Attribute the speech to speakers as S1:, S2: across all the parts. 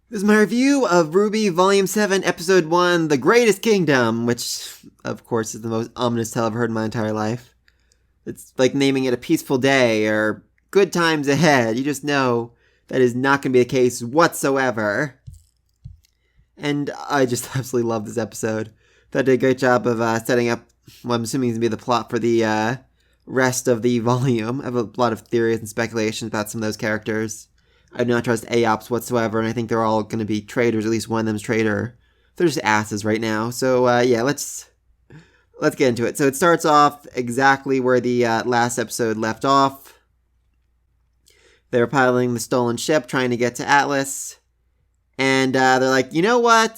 S1: This is my review of RWBY Volume 7, Episode 1, The Greatest Kingdom, which, of course, is the most ominous tale I've heard in my entire life. It's like naming it A Peaceful Day or Good Times Ahead. You just know that is not going to be the case whatsoever. And I just absolutely love this episode. That did a great job of setting up what I'm assuming is going to be the plot for the rest of the volume. I have a lot of theories and speculations about some of those characters. I do not trust AOPs whatsoever, and I think they're all going to be traitors. At least one of them's traitor. They're just asses right now. So yeah, let's get into it. So it starts off exactly where the last episode left off. They're piloting the stolen ship, trying to get to Atlas, and they're like, you know what?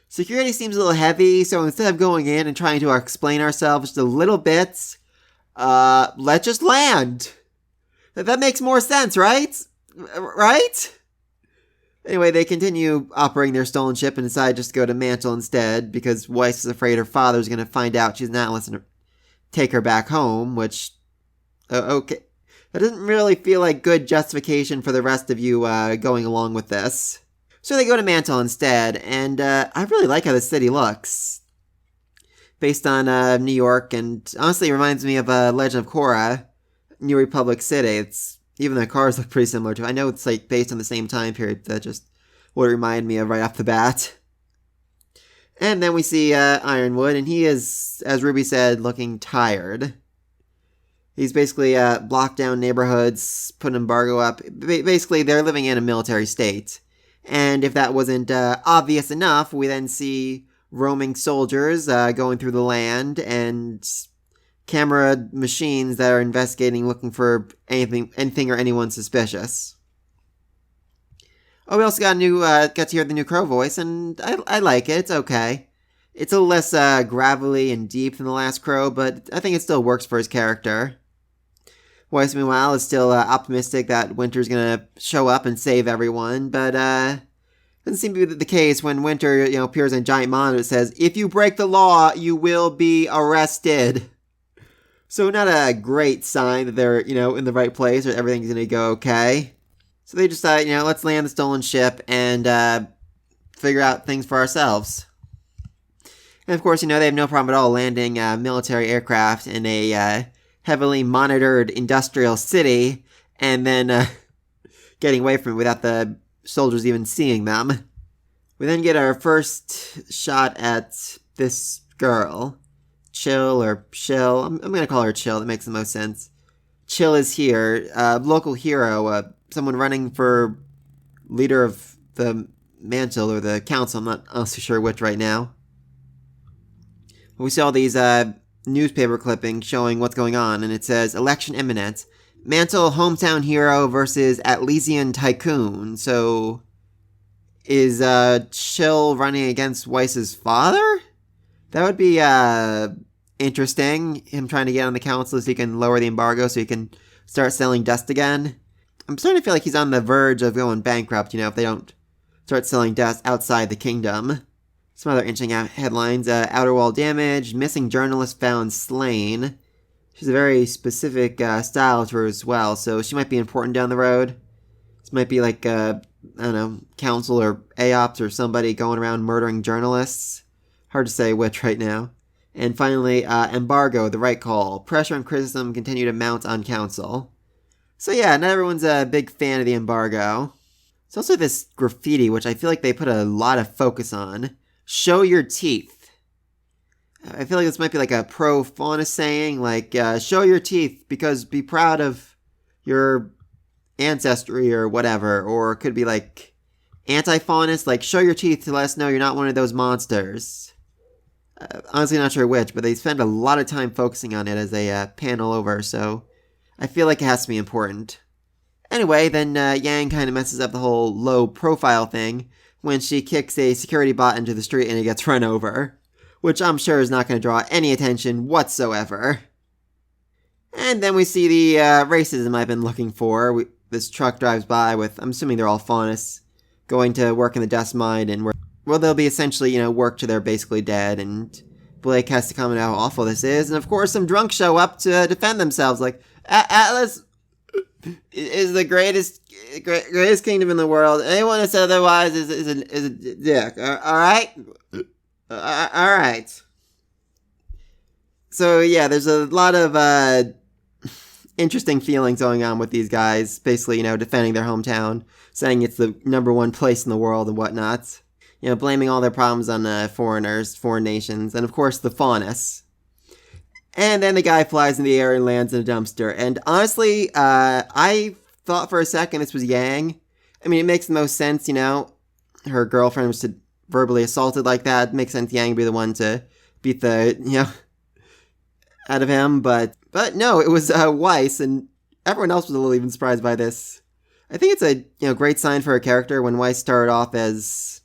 S1: Security seems a little heavy, so instead of going in and trying to explain ourselves just a little bit, let's just land. That makes more sense, right? Right? Anyway, they continue operating their stolen ship and decide just to go to Mantle instead because Weiss is afraid her father's going to find out she's an Atlas and take her back home, which, okay. That doesn't really feel like good justification for the rest of you going along with this. So they go to Mantle instead, and I really like how the city looks. Based on New York, and honestly it reminds me of Legend of Korra, New Republic City. It's even the cars look pretty similar to it. I know it's like based on the same time period, that just what it reminded me of right off the bat. And then we see Ironwood, and he is, as Ruby said, looking tired. He's basically blocked down neighborhoods, put an embargo up. Basically, they're living in a military state. And if that wasn't obvious enough, we then see roaming soldiers going through the land and camera machines that are investigating, looking for anything or anyone suspicious. Oh, we also got to hear the new Crow voice, and I like it. It's okay. It's a little less gravelly and deep than the last Crow, but I think it still works for his character. Weiss, meanwhile, is still optimistic that Winter's gonna show up and save everyone, but doesn't seem to be the case when Winter, appears in a giant monitor that says, "If you break the law, you will be arrested." So not a great sign that they're, in the right place or everything's gonna go okay. So they decide, let's land the stolen ship and figure out things for ourselves. And of course, they have no problem at all landing military aircraft in a heavily monitored industrial city and then getting away from it without the soldiers even seeing them. We then get our first shot at this girl. Chill or Chill. I'm going to call her Chill. That makes the most sense. Chill is here. Local hero. Someone running for leader of the Mantle or the council. I'm not honestly sure which right now. We see all these newspaper clippings showing what's going on, and it says, election imminent. Mantle hometown hero versus Atlesian tycoon. So, is Chill running against Weiss's father? That would be interesting. Him trying to get on the council so he can lower the embargo so he can start selling dust again. I'm starting to feel like he's on the verge of going bankrupt, if they don't start selling dust outside the kingdom. Some other interesting headlines. Outer wall damaged. Missing journalist found slain. She's a very specific style to her as well, so she might be important down the road. This might be like, council or AOPs or somebody going around murdering journalists. Hard to say which right now. And finally, embargo, the right call. Pressure and criticism continue to mount on council. So yeah, not everyone's a big fan of the embargo. It's also this graffiti, which I feel like they put a lot of focus on. Show your teeth. I feel like this might be like a pro-fauna saying, like, show your teeth because be proud of your ancestry or whatever. Or it could be like anti-faunist, like show your teeth to let us know you're not one of those monsters. Honestly not sure which, but they spend a lot of time focusing on it as they panel over, so I feel like it has to be important. Anyway, then Yang kind of messes up the whole low-profile thing when she kicks a security bot into the street and it gets run over, which I'm sure is not going to draw any attention whatsoever. And then we see the racism I've been looking for. This truck drives by with, I'm assuming they're all faunists, going to work in the dust mine, and they'll be essentially, work till they're basically dead, and Blake has to comment how awful this is, and of course some drunks show up to defend themselves, like, Atlas is the greatest greatest kingdom in the world. Anyone that says otherwise is a dick. All right? All right. So, yeah, there's a lot of interesting feelings going on with these guys. Basically, defending their hometown, saying it's the number one place in the world and whatnot. Blaming all their problems on foreigners, foreign nations, and of course the faunus. And then the guy flies in the air and lands in a dumpster. And honestly, I thought for a second this was Yang. I mean, it makes the most sense, her girlfriend was verbally assaulted like that. It makes sense Yang would be the one to beat the, out of him. But no, it was Weiss, and everyone else was a little even surprised by this. I think it's a great sign for a character when Weiss started off as,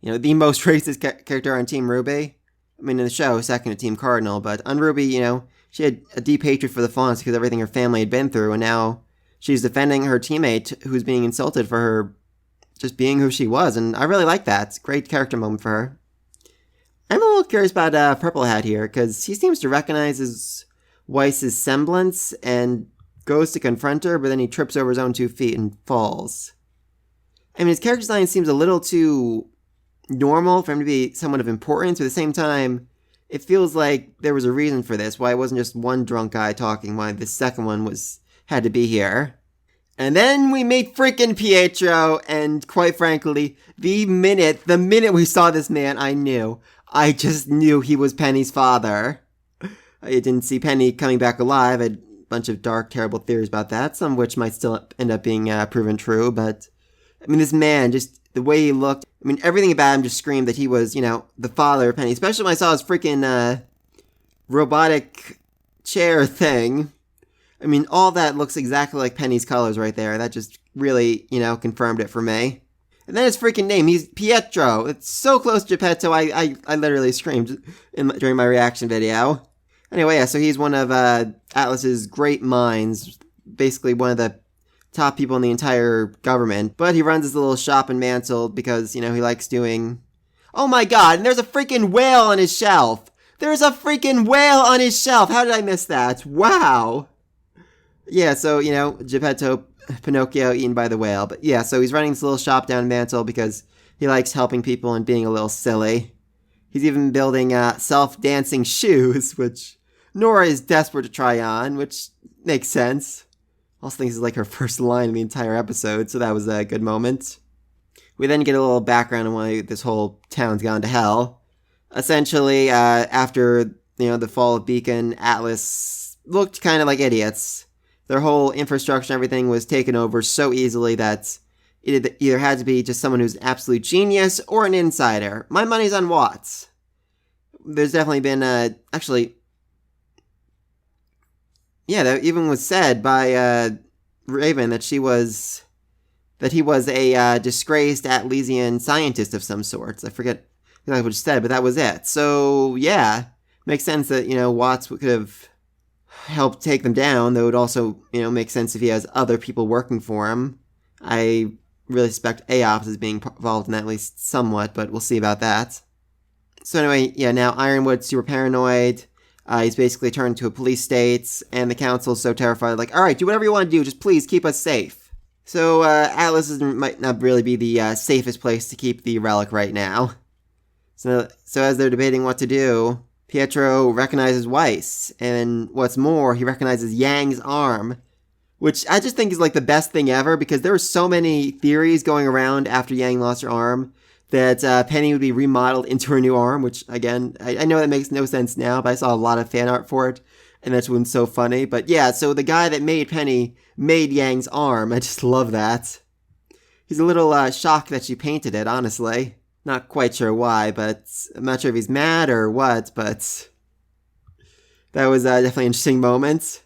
S1: the most racist character on Team RWBY. I mean, in the show, second to Team Cardinal, but on RWBY, she had a deep hatred for the Faunus because of everything her family had been through, and now she's defending her teammate who's being insulted for her just being who she was, and I really like that. It's a great character moment for her. I'm a little curious about Purple Hat here, because he seems to recognize Weiss's semblance and goes to confront her, but then he trips over his own 2 feet and falls. I mean, his character design seems a little too normal for him to be someone of importance, but at the same time, it feels like there was a reason for this, why it wasn't just one drunk guy talking, why the second one had to be here. And then we meet freaking Pietro, and quite frankly, the minute we saw this man, I just knew he was Penny's father. I didn't see Penny coming back alive. I had a bunch of dark, terrible theories about that, some of which might still end up being proven true, but I mean, this man, just the way he looked, I mean, everything about him just screamed that he was, the father of Penny. Especially when I saw his freaking robotic chair thing. I mean, all that looks exactly like Penny's colors right there. That just really, confirmed it for me. And then his freaking name, he's Pietro. It's so close to Geppetto, I literally screamed during my reaction video. Anyway, yeah, so he's one of Atlas's great minds. Basically one of the top people in the entire government, but he runs his little shop in Mantle because, he likes doing... Oh my god, and there's a freaking whale on his shelf! There's a freaking whale on his shelf! How did I miss that? Wow! Yeah, so, Geppetto, Pinocchio eaten by the whale, but yeah, so he's running this little shop down in Mantle because he likes helping people and being a little silly. He's even building self-dancing shoes, which Nora is desperate to try on, which makes sense. Also thinks it's like her first line in the entire episode, so that was a good moment. We then get a little background on why this whole town's gone to hell. Essentially, after, the fall of Beacon, Atlas looked kind of like idiots. Their whole infrastructure and everything was taken over so easily that it either had to be just someone who's an absolute genius or an insider. My money's on Watts. There's definitely been, that even was said by Raven that he was a disgraced Atlesian scientist of some sorts. I forget exactly what she said, but that was it. So yeah, makes sense that Watts could have helped take them down. Though it would also make sense if he has other people working for him. I really suspect Aops is being involved in that at least somewhat, but we'll see about that. So anyway, yeah, now Ironwood's super paranoid. He's basically turned to a police state, and the council's so terrified, like, alright, do whatever you want to do, just please keep us safe. So, Atlas might not really be the safest place to keep the relic right now. So as they're debating what to do, Pietro recognizes Weiss, and what's more, he recognizes Yang's arm, which I just think is like the best thing ever, because there were so many theories going around after Yang lost her arm, that Penny would be remodeled into her new arm, which, again, I know that makes no sense now, but I saw a lot of fan art for it, and that's what's so funny. But yeah, so the guy that made Penny made Yang's arm. I just love that. He's a little shocked that she painted it, honestly. Not quite sure why, but I'm not sure if he's mad or what, but that was definitely an interesting moment.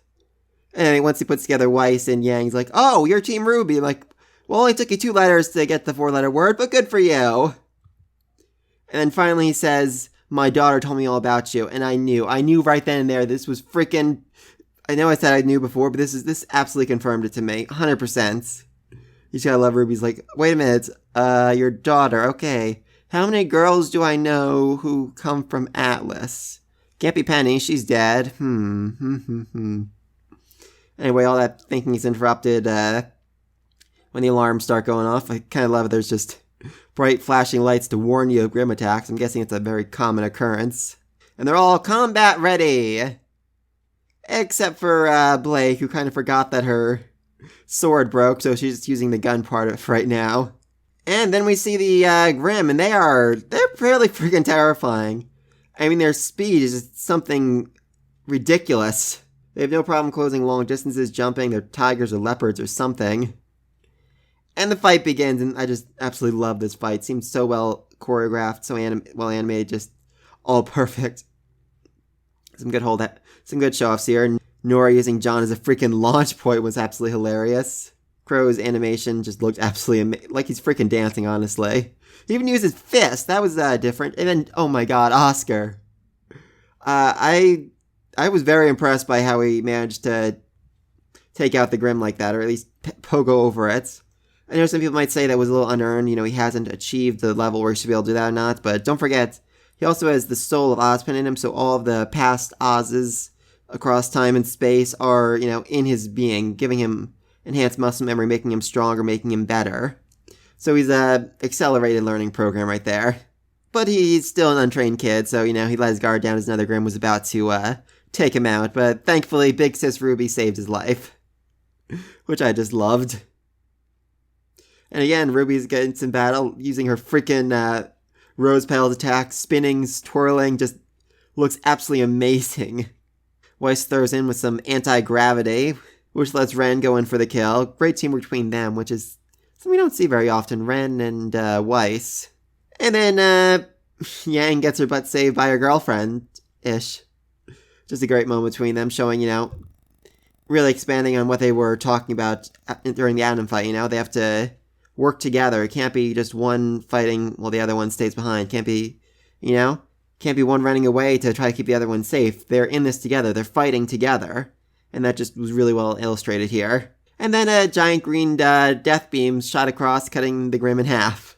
S1: And once he puts together Weiss and Yang, he's like, oh, you're Team RWBY. I'm like, well, it only took you 2 letters to get the 4-letter word, but good for you. And then finally he says, my daughter told me all about you, and I knew right then and there this was freaking... I know I said I knew before, but this absolutely confirmed it to me, 100%. You just gotta love RWBY's like, wait a minute, your daughter, okay. How many girls do I know who come from Atlas? Can't be Penny, she's dead. Anyway, all that thinking is interrupted, when the alarms start going off. I kind of love it. There's just bright flashing lights to warn you of Grim attacks. I'm guessing it's a very common occurrence. And they're all combat ready! Except for Blake, who kind of forgot that her sword broke, so she's just using the gun part of it right now. And then we see the Grim, and they're fairly freaking terrifying. I mean, their speed is just something ridiculous. They have no problem closing long distances, jumping. They're tigers or leopards or something. And the fight begins, and I just absolutely love this fight. It seems so well choreographed, so well animated, just all perfect. Some good show-offs here. Nora using John as a freaking launch point was absolutely hilarious. Crow's animation just looked absolutely like he's freaking dancing, honestly. He even used his fist. That was different. And then, oh my god, Oscar. I was very impressed by how he managed to take out the Grim like that, or at least pogo over it. I know some people might say that was a little unearned. You know, he hasn't achieved the level where he should be able to do that or not. But don't forget, he also has the soul of Ozpin in him, so all of the past Oz's across time and space are, you know, in his being, giving him enhanced muscle memory, making him stronger, making him better. So he's a accelerated learning program right there. But he's still an untrained kid, so, you know, he let his guard down as another Grim was about to take him out. But thankfully, Big Sis RWBY saved his life, which I just loved. And again, Ruby's getting some battle using her freaking rose petals attack, spinnings, twirling, just looks absolutely amazing. Weiss throws in with some anti-gravity, which lets Ren go in for the kill. Great teamwork between them, which is something we don't see very often, Ren and Weiss. And then Yang gets her butt saved by her girlfriend-ish. Just a great moment between them, showing, you know, really expanding on what they were talking about during the Adam fight, you know? They have to work together. It can't be just one fighting while the other one stays behind. Can't be, you know? Can't be one running away to try to keep the other one safe. They're in this together. They're fighting together. And that just was really well illustrated here. And then a giant green death beam shot across, cutting the Grim in half.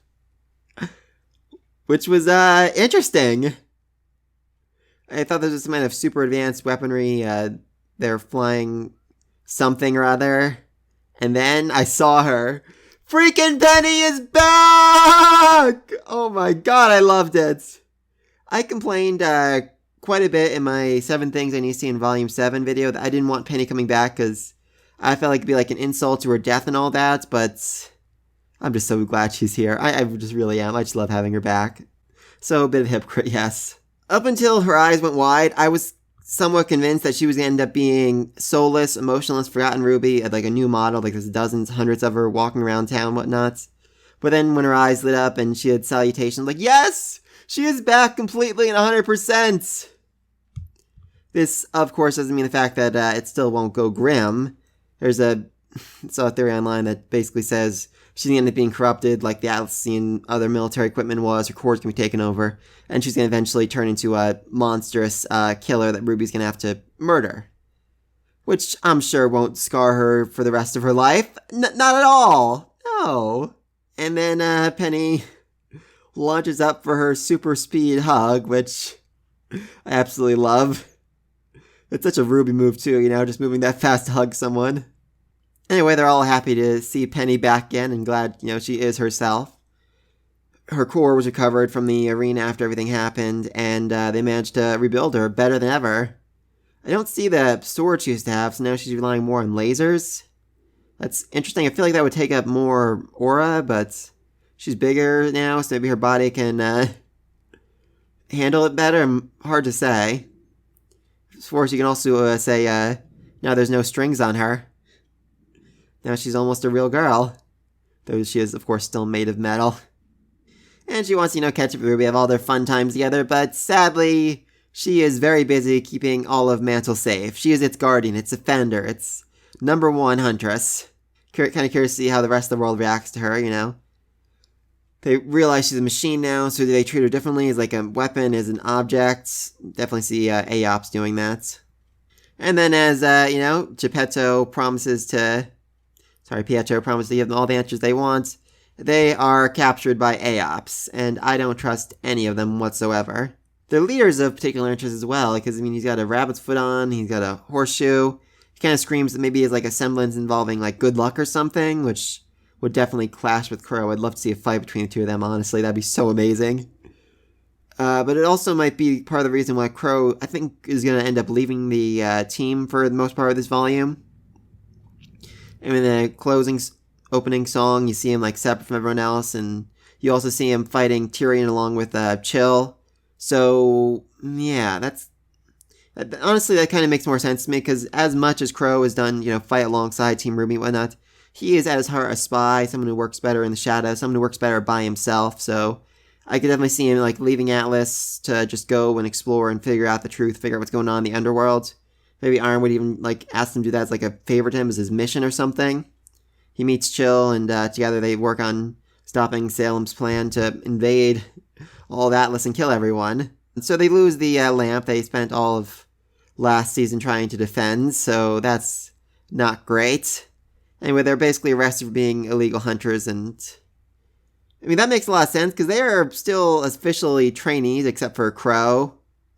S1: Which was interesting. I thought this was some kind of super advanced weaponry. They're flying something or other. And then I saw her. Freaking Penny is back! Oh my god, I loved it. I complained quite a bit in my 7 Things I Need to See in Volume 7 video that I didn't want Penny coming back because I felt like it'd be like an insult to her death and all that, but I'm just so glad she's here. I just really am. I just love having her back. So, a bit of a hypocrite, yes. Up until her eyes went wide, I was somewhat convinced that she was going to end up being soulless, emotionless, forgotten RWBY, like a new model, like there's dozens, hundreds of her walking around town and whatnot. But then when her eyes lit up and she had salutations, like, yes! She is back completely and 100%! This, of course, doesn't mean the fact that it still won't go Grim. There's a theory online that basically says she's going to end up being corrupted like the Atlassian other military equipment was, her core's going to be taken over, and she's going to eventually turn into a monstrous killer that Ruby's going to have to murder. Which I'm sure won't scar her for the rest of her life. Not at all! No! And then Penny launches up for her super speed hug, which I absolutely love. It's such a RWBY move too, you know, just moving that fast to hug someone. Anyway, they're all happy to see Penny back again and glad, you know, she is herself. Her core was recovered from the arena after everything happened, and they managed to rebuild her better than ever. I don't see the sword she used to have, so now she's relying more on lasers. That's interesting. I feel like that would take up more aura, but she's bigger now, so maybe her body can handle it better. Hard to say. Of course, you can also say, now there's no strings on her. Now she's almost a real girl. Though she is, of course, still made of metal. And she wants to, you know, catch up with RWBY, have all their fun times together, but sadly, she is very busy keeping all of Mantle safe. She is its guardian, its defender, its #1 huntress. Kind of curious to see how the rest of the world reacts to her, you know. They realize she's a machine now, so do they treat her differently as like a weapon, as an object? Definitely see Aops doing that. And then as, you know, Pietro promises to give them all the answers they want, they are captured by Aops, and I don't trust any of them whatsoever. They're leaders of particular interest as well, because, I mean, he's got a rabbit's foot on, he's got a horseshoe. He kind of screams that maybe it's like a semblance involving, like, good luck or something, which would definitely clash with Crow. I'd love to see a fight between the two of them, honestly. That'd be so amazing. But it also might be part of the reason why Crow, I think, is going to end up leaving the team for the most part of this volume. And in the opening song, you see him like separate from everyone else, and you also see him fighting Tyrion along with Chill. So, yeah, honestly, that kind of makes more sense to me, because as much as Crow has done, fight alongside Team RWBY and whatnot, he is at his heart a spy, someone who works better in the shadows, someone who works better by himself, so I could definitely see him like leaving Atlas to just go and explore and figure out the truth, figure out what's going on in the underworld. Maybe Iron would even like ask him to do that as like a favor to him as his mission or something. He meets Chill, and together they work on stopping Salem's plan to invade all of Atlas and kill everyone. And so they lose the lamp they spent all of last season trying to defend, so that's not great. Anyway, they're basically arrested for being illegal hunters, and I mean, that makes a lot of sense, because they are still officially trainees, except for Crow.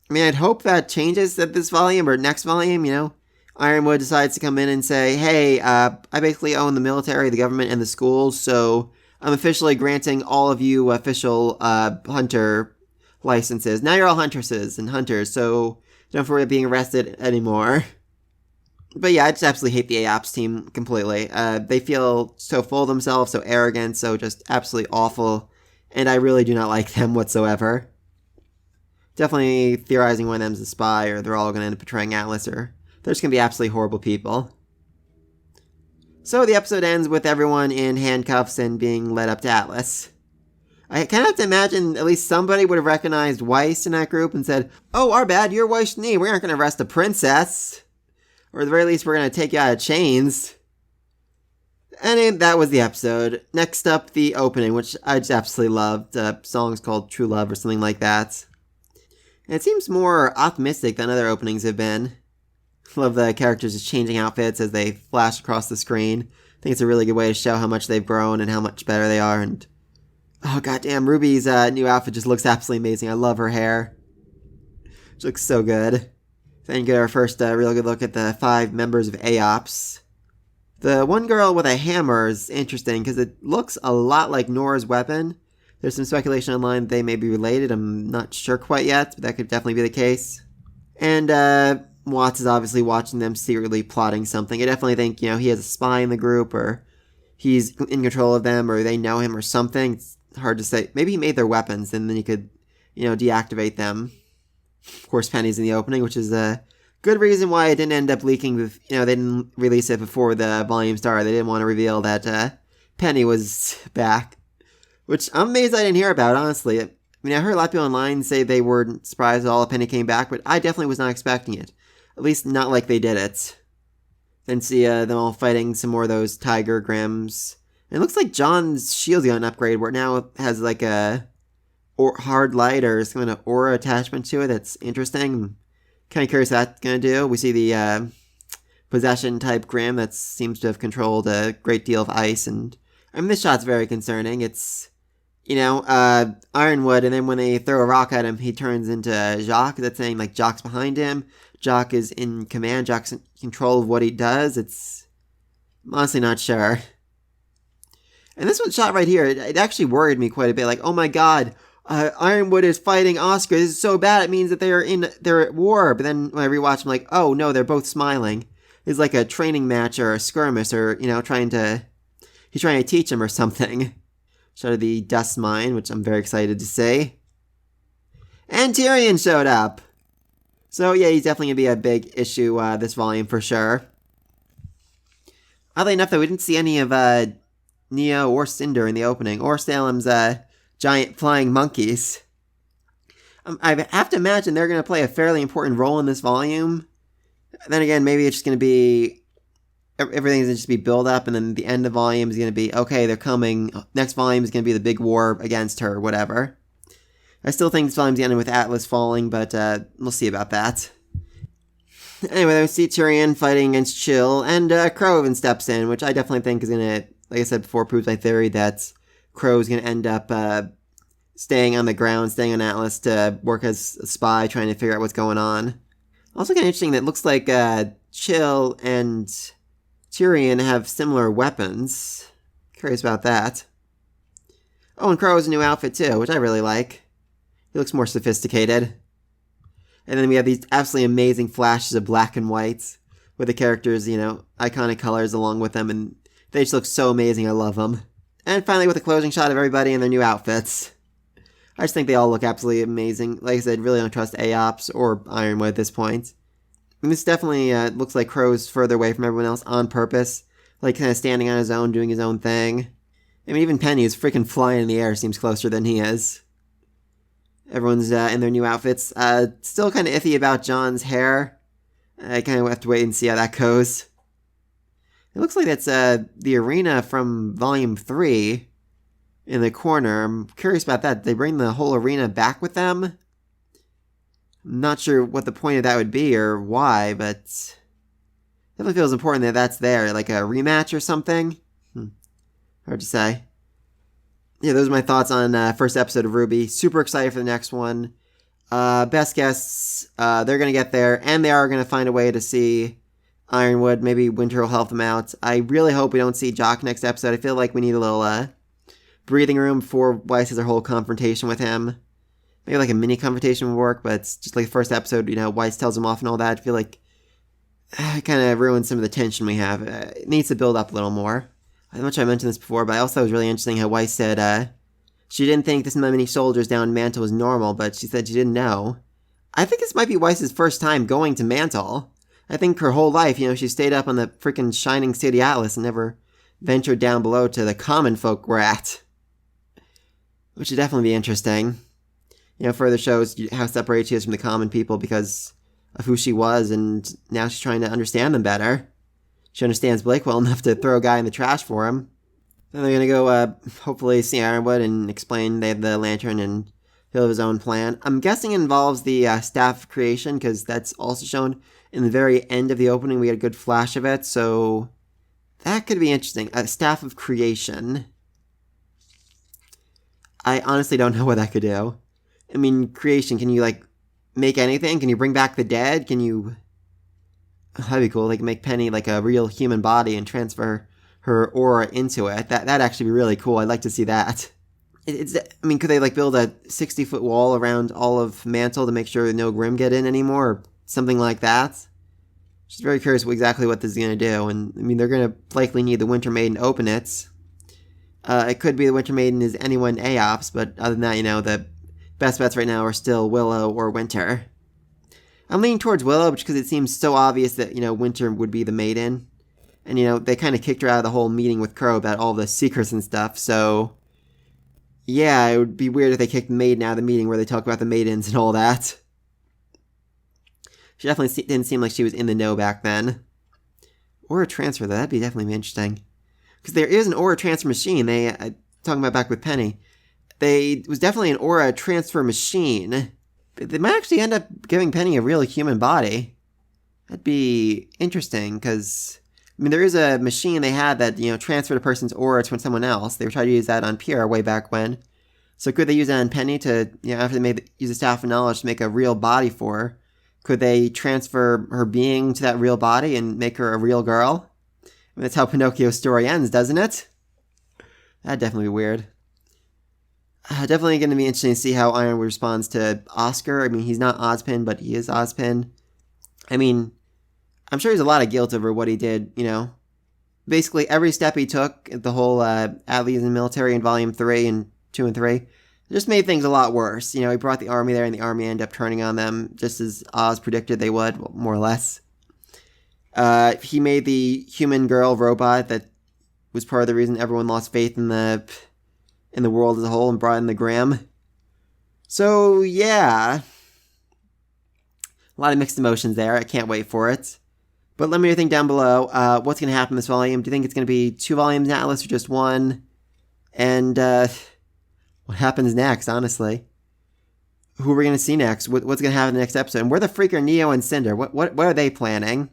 S1: I mean, I'd hope that changes at this volume or next volume, Ironwood decides to come in and say, hey, I basically own the military, the government, and the schools, so I'm officially granting all of you official hunter licenses. Now you're all huntresses and hunters, so don't worry about being arrested anymore. But yeah, I just absolutely hate the AOPS team completely. They feel so full of themselves, so arrogant, so just absolutely awful, and I really do not like them whatsoever. Definitely theorizing one of them's a spy, or they're all going to end up betraying Atlas, or they're just going to be absolutely horrible people. So the episode ends with everyone in handcuffs and being led up to Atlas. I kind of have to imagine at least somebody would have recognized Weiss in that group and said, oh, our bad, you're Weiss Nee, we aren't going to arrest a princess. Or at the very least, we're going to take you out of chains. And that was the episode. Next up, the opening, which I just absolutely loved. The song's called True Love or something like that. And it seems more optimistic than other openings have been. Love the characters just changing outfits as they flash across the screen. I think it's a really good way to show how much they've grown and how much better they are. And oh, goddamn, Ruby's new outfit just looks absolutely amazing. I love her hair. She looks so good. Then you get our first real good look at the 5 members of AOPS. The one girl with a hammer is interesting because it looks a lot like Nora's weapon. There's some speculation online that they may be related. I'm not sure quite yet, but that could definitely be the case. And Watts is obviously watching them secretly plotting something. I definitely think, he has a spy in the group, or he's in control of them, or they know him or something. It's hard to say. Maybe he made their weapons, and then he could, deactivate them. Of course, Penny's in the opening, which is a good reason why it didn't end up leaking. They didn't release it before the volume started. They didn't want to reveal that Penny was back, which I'm amazed I didn't hear about, honestly. I mean, I heard a lot of people online say they weren't surprised at all that Penny came back, but I definitely was not expecting it. At least not like they did it. Then see them all fighting some more of those Tiger Grams. And it looks like John's shield's got an upgrade where it now has like a hard light or some kind of aura attachment to it. That's interesting. I'm kind of curious what that's going to do. We see the possession type Grim that seems to have controlled a great deal of ice. And I mean, this shot's very concerning. It's, Ironwood, and then when they throw a rock at him, he turns into Jacques. That's saying like Jacques behind him. Jacques is in command. Jacques in control of what he does. I'm honestly not sure. And this one shot right here, it actually worried me quite a bit. Like, oh my god, Ironwood is fighting Oscar. This is so bad. It means that they're at war. But then when I rewatch, I'm like, oh no, they're both smiling. It's like a training match or a skirmish, or he's trying to teach him or something. Showed the Dust Mine, which I'm very excited to see. And Tyrion showed up. So yeah, he's definitely gonna be a big issue this volume for sure. Oddly enough, though, we didn't see any of Neo or Cinder in the opening, or Salem's giant flying monkeys. I have to imagine they're going to play a fairly important role in this volume. Then again, maybe it's just going to be, everything's going to just be build up, and then the end of the volume is going to be, okay, they're coming, next volume is going to be the big war against her, whatever. I still think this volume's ending with Atlas falling, but we'll see about that. Anyway, we see Tyrion fighting against Chill, and Crow even steps in, which I definitely think is going to, like I said before, proves my theory that Crow's going to end up staying on the ground, staying on Atlas to work as a spy, trying to figure out what's going on. Also kind of interesting that it looks like Chill and Tyrion have similar weapons. Curious about that. Oh, and Crow has a new outfit too, which I really like. He looks more sophisticated. And then we have these absolutely amazing flashes of black and whites with the characters, iconic colors along with them, and they just look so amazing. I love them. And finally, with a closing shot of everybody in their new outfits. I just think they all look absolutely amazing. Like I said, really don't trust Aops or Ironwood at this point. And this definitely looks like Crow's further away from everyone else on purpose. Like kind of standing on his own, doing his own thing. I mean, even Penny is freaking flying in the air, seems closer than he is. Everyone's in their new outfits. Still kind of iffy about John's hair. I kind of have to wait and see how that goes. It looks like that's the arena from Volume 3 in the corner. I'm curious about that. Did they bring the whole arena back with them? I'm not sure what the point of that would be or why, but it definitely feels important that that's there. Like a rematch or something? Hard to say. Yeah, those are my thoughts on first episode of RWBY. Super excited for the next one. Best guess, they're going to get there, and they are going to find a way to see Ironwood. Maybe Winter will help them out. I really hope we don't see Jock next episode. I feel like we need a little breathing room before Weiss has her whole confrontation with him. Maybe like a mini confrontation would work, but it's just like the first episode, Weiss tells him off and all that. I feel like it kind of ruins some of the tension we have. It needs to build up a little more. I'm not sure I mentioned this before, but I also thought it was really interesting how Weiss said she didn't think this many soldiers down in Mantle was normal, but she said she didn't know. I think this might be Weiss's first time going to Mantle. I think her whole life, she stayed up on the freaking shining city Atlas and never ventured down below to the common folk we're at. Which would definitely be interesting. Further shows how separated she is from the common people because of who she was, and now she's trying to understand them better. She understands Blake well enough to throw a guy in the trash for him. Then they're going to go, hopefully, see Ironwood and explain they have the lantern and he'll have his own plan. I'm guessing it involves the Staff of Creation, because that's also shown in the very end of the opening. We had a good flash of it, so that could be interesting. Staff of Creation. I honestly don't know what that could do. I mean, creation, can you, make anything? Can you bring back the dead? Can you... That'd be cool. They can make Penny like a real human body and transfer her aura into it. That'd actually be really cool. I'd like to see that. Could they build a 60-foot wall around all of Mantle to make sure no Grimm get in anymore, or something like that? Just very curious exactly what this is going to do. And they're going to likely need the Winter Maiden to open it. It could be the Winter Maiden is anyone Aops, but other than that, the best bets right now are still Willow or Winter. I'm leaning towards Willow because it seems so obvious that, Winter would be the maiden. And, they kind of kicked her out of the whole meeting with Crow about all the secrets and stuff. So, yeah, it would be weird if they kicked the maiden out of the meeting where they talk about the maidens and all that. She definitely didn't seem like she was in the know back then. Aura transfer, though, that'd be definitely interesting. Because there is an aura transfer machine. Talking about back with Penny. It was definitely an aura transfer machine. They might actually end up giving Penny a real human body. That'd be interesting, because, there is a machine they had that, transferred a person's aura to someone else. They were trying to use that on Pierre way back when. So could they use that on Penny to, after they use the Staff of Knowledge to make a real body for her? Could they transfer her being to that real body and make her a real girl? That's how Pinocchio's story ends, doesn't it? That'd definitely be weird. Definitely going to be interesting to see how Ironwood responds to Oscar. He's not Ozpin, but he is Ozpin. I'm sure there's a lot of guilt over what he did, Basically, every step he took, the whole Atlas and military in Volume 3 and 2 and 3, just made things a lot worse. He brought the army there, and the army ended up turning on them, just as Oz predicted they would, well, more or less. He made the human girl robot that was part of the reason everyone lost faith in the world as a whole and brought in the Grimm. So, yeah. A lot of mixed emotions there. I can't wait for it. But let me know your think down below. What's going to happen in this volume? Do you think it's going to be 2 volumes in Atlas or just 1? And what happens next, honestly? Who are we going to see next? What's going to happen in the next episode? And where the freak are Neo and Cinder? What are they planning?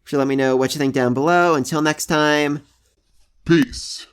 S1: Sure, let me know what you think down below. Until next time.
S2: Peace.